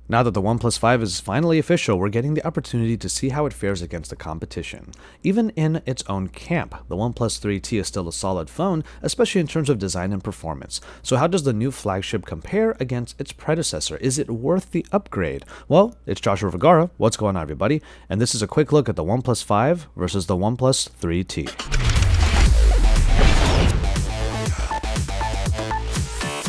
Now that the OnePlus 5 is finally official, we're getting the opportunity to see how it fares against the competition. Even in its own camp, the OnePlus 3T is still a solid phone, especially in terms of design and performance. So how does the new flagship compare against its predecessor? Is it worth the upgrade? Well, it's Joshua Vergara. What's going on, everybody? And this is a quick look at the OnePlus 5 versus the OnePlus 3T.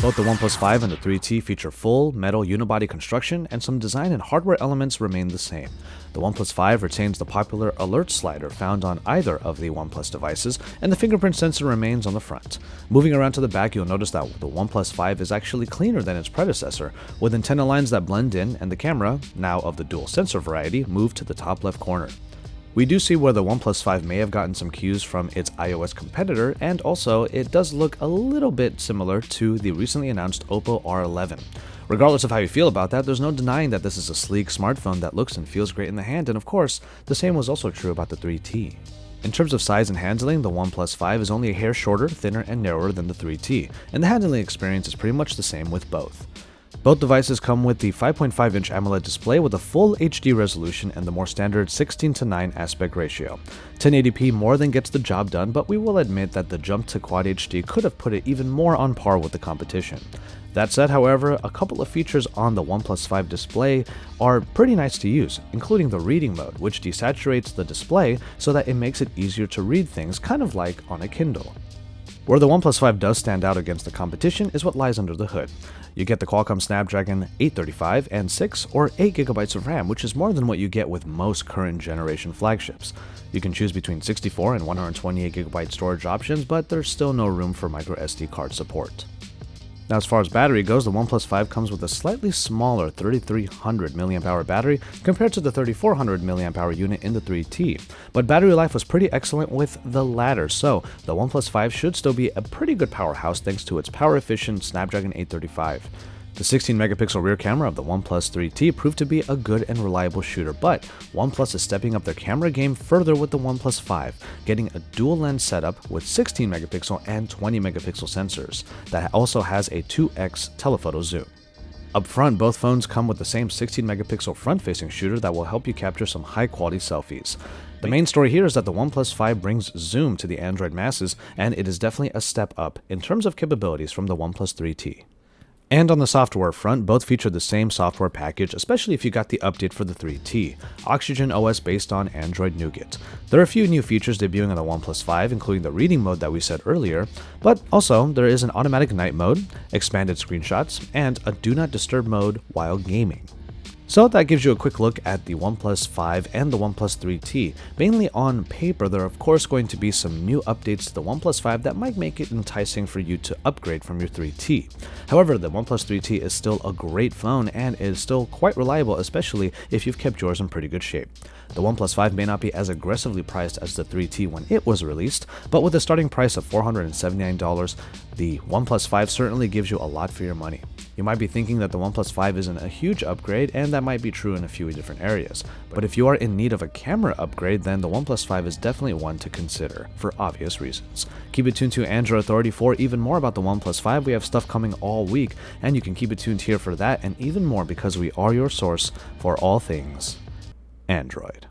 Both the OnePlus 5 and the 3T feature full metal unibody construction, and some design and hardware elements remain the same. The OnePlus 5 retains the popular alert slider found on either of the OnePlus devices, and the fingerprint sensor remains on the front. Moving around to the back, you'll notice that the OnePlus 5 is actually cleaner than its predecessor, with antenna lines that blend in, and the camera, now of the dual sensor variety, moved to the top left corner. We do see where the OnePlus 5 may have gotten some cues from its iOS competitor, and also it does look a little bit similar to the recently announced Oppo R11. Regardless of how you feel about that, there's no denying that this is a sleek smartphone that looks and feels great in the hand, and of course, the same was also true about the 3T. In terms of size and handling, the OnePlus 5 is only a hair shorter, thinner, and narrower than the 3T, and the handling experience is pretty much the same with both. Both devices come with the 5.5-inch AMOLED display with a full HD resolution and the more standard 16:9 aspect ratio. 1080p more than gets the job done, but we will admit that the jump to Quad HD could have put it even more on par with the competition. That said, however, a couple of features on the OnePlus 5 display are pretty nice to use, including the reading mode, which desaturates the display so that it makes it easier to read things, kind of like on a Kindle. Where the OnePlus 5 does stand out against the competition is what lies under the hood. You get the Qualcomm Snapdragon 835 and 6 or 8GB of RAM, which is more than what you get with most current generation flagships. You can choose between 64 and 128GB storage options, but there's still no room for microSD card support. Now, as far as battery goes, the OnePlus 5 comes with a slightly smaller 3300 mAh battery compared to the 3400 mAh unit in the 3T, but battery life was pretty excellent with the latter, so the OnePlus 5 should still be a pretty good powerhouse thanks to its power-efficient Snapdragon 835. The 16-megapixel rear camera of the OnePlus 3T proved to be a good and reliable shooter, but OnePlus is stepping up their camera game further with the OnePlus 5, getting a dual-lens setup with 16-megapixel and 20-megapixel sensors that also has a 2x telephoto zoom. Up front, both phones come with the same 16-megapixel front-facing shooter that will help you capture some high-quality selfies. The main story here is that the OnePlus 5 brings zoom to the Android masses, and it is definitely a step up in terms of capabilities from the OnePlus 3T. And on the software front, both feature the same software package, especially if you got the update for the 3T, Oxygen OS based on Android Nougat. There are a few new features debuting on the OnePlus 5, including the reading mode that we said earlier, but also there is an automatic night mode, expanded screenshots, and a do not disturb mode while gaming. So that gives you a quick look at the OnePlus 5 and the OnePlus 3T. Mainly on paper, there are of course going to be some new updates to the OnePlus 5 that might make it enticing for you to upgrade from your 3T. However, the OnePlus 3T is still a great phone and is still quite reliable, especially if you've kept yours in pretty good shape. The OnePlus 5 may not be as aggressively priced as the 3T when it was released, but with a starting price of $479, the OnePlus 5 certainly gives you a lot for your money. You might be thinking that the OnePlus 5 isn't a huge upgrade, and that might be true in a few different areas. But if you are in need of a camera upgrade, then the OnePlus 5 is definitely one to consider, for obvious reasons. Keep it tuned to Android Authority for even more about the OnePlus 5. We have stuff coming all week, and you can keep it tuned here for that and even more because we are your source for all things Android.